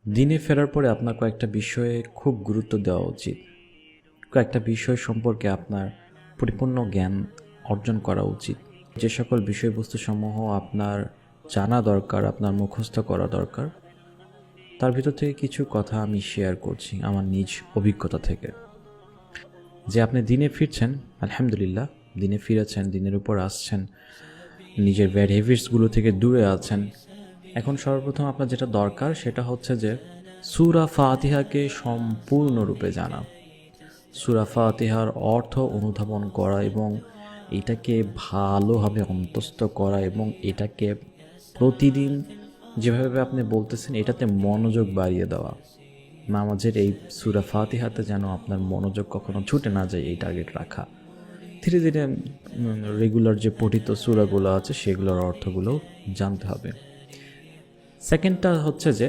দিনে ফেরার পরে আপনার কয়েকটা বিষয়ে খুব গুরুত্ব দেওয়া উচিত। কয়েকটা বিষয় সম্পর্কে আপনার পরিপূর্ণ জ্ঞান অর্জন করা উচিত। যে সকল বিষয়বস্তুসমূহ আপনার জানা দরকার, আপনার মুখস্থ করা দরকার, তার ভিতর থেকে কিছু কথা আমি শেয়ার করছি আমার নিজ অভিজ্ঞতা থেকে। যে আপনি দিনে ফিরছেন, আলহামদুলিল্লাহ, দিনে ফিরেছেন, দিনের উপর আসছেন, নিজের ব্যাড হ্যাবিটসগুলো থেকে দূরে আছেন। এখন সর্বপ্রথম আপনার যেটা দরকার সেটা হচ্ছে যে সূরা ফাতিহাকে সম্পূর্ণরূপে জানা, সূরা ফাতিহার অর্থ অনুধাবন করা এবং এটাকে ভালোভাবে অন্তস্থ করা এবং এটাকে প্রতিদিন যেভাবে আপনি বলতেছেন এটাতে মনোযোগ বাড়িয়ে দেওয়া। নামাজের এই সূরা ফাতিহাতে যেন আপনার মনোযোগ কখনো ছুটে না যায়, এই টার্গেট রাখা। ধীরে ধীরে রেগুলার যে পঠিত সূরাগুলো আছে সেগুলোর অর্থগুলো জানতে হবে। সেকেন্ডটা হচ্ছে যে